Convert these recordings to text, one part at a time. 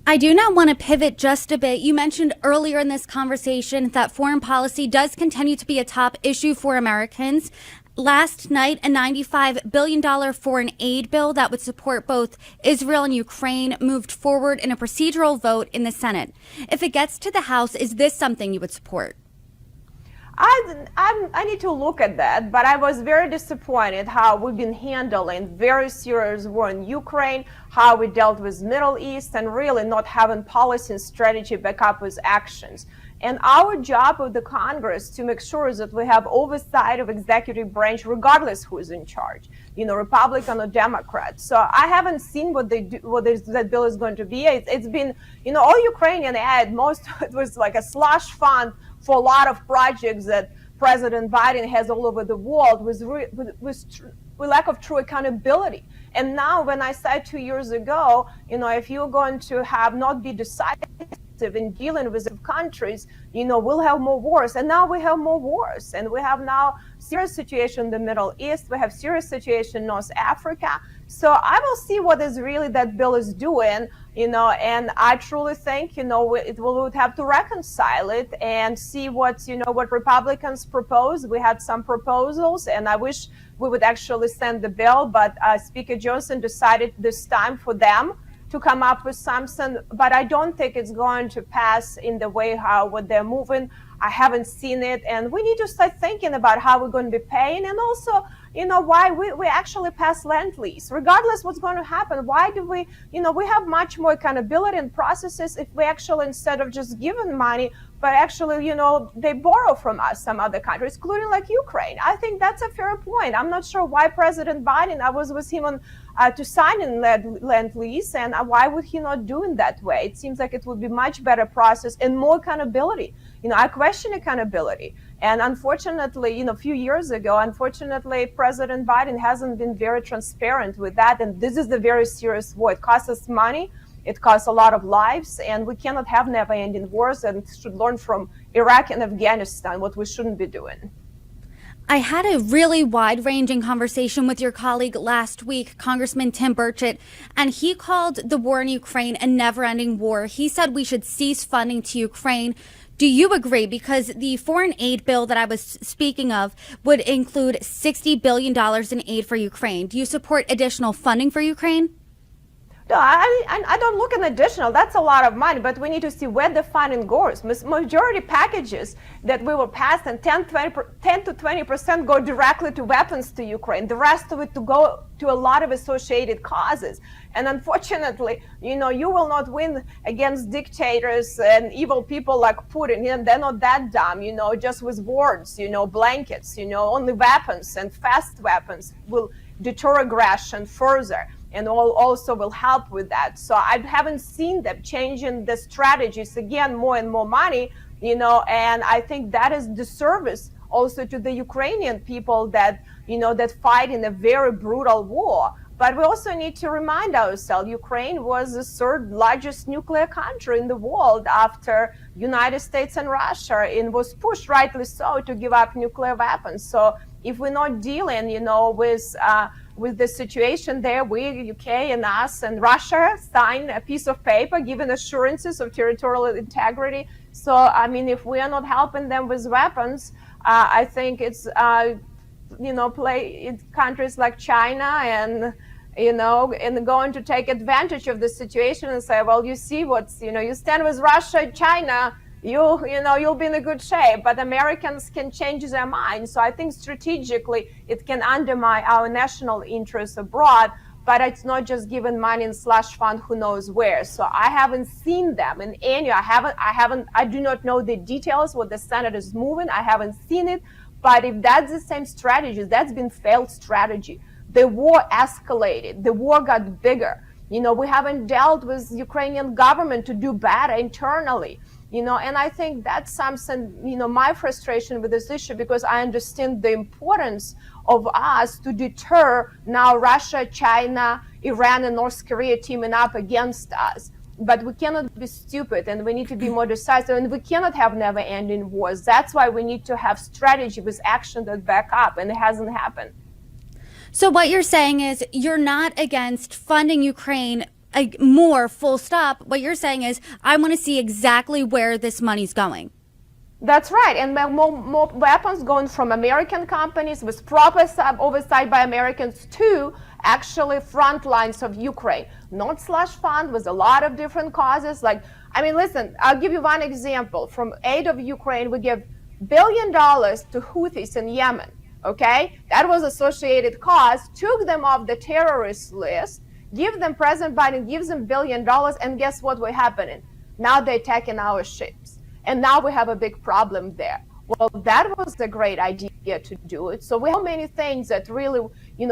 I do now want to pivot just a bit. You mentioned earlier in this conversation that foreign policy does continue to be a top issue for Americans. Last night, a $95 billion foreign aid bill that would support both Israel and Ukraine moved forward in a procedural vote in the Senate. If it gets to the House, is this something you would support? I need to look at that, but I was very disappointed how we've been handling very serious war in Ukraine, how we dealt with Middle East, and really not having policy and strategy back up with actions. And our job with the Congress to make sure that we have oversight of executive branch, regardless who is in charge, Republican or Democrat. So I haven't seen what that bill is going to be. It's been, all Ukrainian aid, most of it was like a slush fund for a lot of projects that President Biden has all over the world with lack of true accountability. And now when I said 2 years ago, if you're going to not be decisive in dealing with countries, we'll have more wars. And now we have more wars. And we have now serious situation in the Middle East. We have serious situation in North Africa. So I will see what is really that bill is doing, and I truly think, we would have to reconcile it and see what Republicans propose. We had some proposals, and I wish we would actually send the bill, but Speaker Johnson decided this time for them to come up with something, but I don't think it's going to pass in the way what they're moving. I haven't seen it, and we need to start thinking about how we're going to be paying, and also, why we actually pass land lease, regardless what's going to happen. Why do we, we have much more accountability and processes if we actually, instead of just giving money, but actually, they borrow from us, some other countries, including like Ukraine. I think that's a fair point. I'm not sure why President Biden, I was with him on to sign in land lease, and why would he not do it that way? It seems like it would be much better process and more accountability. I question accountability. And unfortunately, a few years ago, President Biden hasn't been very transparent with that. And this is a very serious war. It costs us money. It costs a lot of lives. And we cannot have never-ending wars, and should learn from Iraq and Afghanistan what we shouldn't be doing. I had a really wide-ranging conversation with your colleague last week, Congressman Tim Burchett, and he called the war in Ukraine a never-ending war. He said we should cease funding to Ukraine. Do you agree? Because the foreign aid bill that I was speaking of would include $60 billion in aid for Ukraine. Do you support additional funding for Ukraine? No, I don't look at additional. That's a lot of money, but we need to see where the funding goes. Majority packages that we will pass, and 10 to 20% go directly to weapons to Ukraine. The rest of it to go to a lot of associated causes. And unfortunately, you will not win against dictators and evil people like Putin. They're not that dumb, just with words, blankets, only weapons and fast weapons will deter aggression further, and also will help with that. So I haven't seen them changing the strategies. Again, more and more money, and I think that is disservice also to the Ukrainian people that, that fight in a very brutal war. But we also need to remind ourselves, Ukraine was the third largest nuclear country in the world after United States and Russia, and was pushed, rightly so, to give up nuclear weapons. So if we're not dealing, with the situation there, we, UK and us and Russia signed a piece of paper giving assurances of territorial integrity. So, if we are not helping them with weapons, I think it's, play in countries like China and, and going to take advantage of the situation and say, well, you see what's, you stand with Russia, China, you'll be in a good shape. But Americans can change their minds. So I think strategically it can undermine our national interests abroad, but it's not just giving money in slush fund who knows where. So I haven't seen them in any, I do not know the details what the Senate is moving. I haven't seen it. But if that's the same strategy, that's been failed strategy. The war escalated, the war got bigger. We haven't dealt with Ukrainian government to do better internally. And I think that's something, my frustration with this issue, because I understand the importance of us to deter now Russia, China, Iran, and North Korea teaming up against us. But we cannot be stupid, and we need to be more decisive, and we cannot have never-ending wars. That's why we need to have strategy with action that back up, and it hasn't happened. So what you're saying is you're not against funding Ukraine more, full stop. What you're saying is, I want to see exactly where this money's going. That's right, and more weapons going from American companies with proper oversight by Americans to actually front lines of Ukraine, not slush fund with a lot of different causes. Like, I mean, listen, I'll give you one example. From aid of Ukraine, we give $1 billion to Houthis in Yemen, okay? That was associated cause, took them off the terrorist list, President Biden gives them $1 billion, and guess what was happening? Now they're attacking our ships. And now we have a big problem there. Well, that was a great idea to do it. So we have many things that really,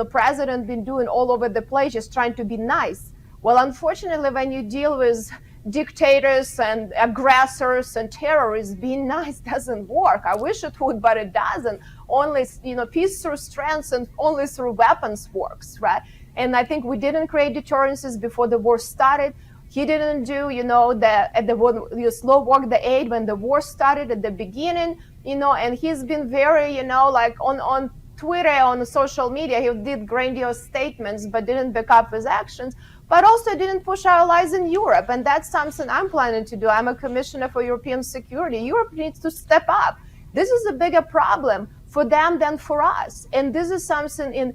president been doing all over the place, just trying to be nice. Well, unfortunately, when you deal with dictators and aggressors and terrorists, being nice doesn't work. I wish it would, but it doesn't. Only, peace through strength and only through weapons works, right? And I think we didn't create deterrences before the war started. He didn't do, the slow walk the aid when the war started at the beginning, and he's been very, on Twitter, on social media, he did grandiose statements, but didn't back up his actions, but also didn't push our allies in Europe. And that's something I'm planning to do. I'm a commissioner for European security. Europe needs to step up. This is a bigger problem for them than for us. And this is something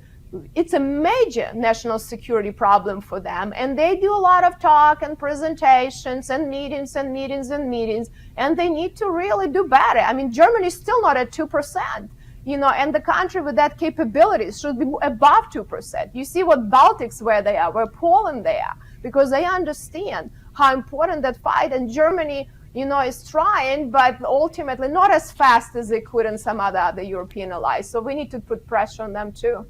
it's a major national security problem for them. And they do a lot of talk and presentations and meetings and meetings and meetings. And they need to really do better. I mean, Germany is still not at 2%, and the country with that capabilities should be above 2%. You see what Baltics, where they are, where Poland they are, because they understand how important that fight. And Germany, is trying, but ultimately not as fast as they could in some other European allies. So we need to put pressure on them too.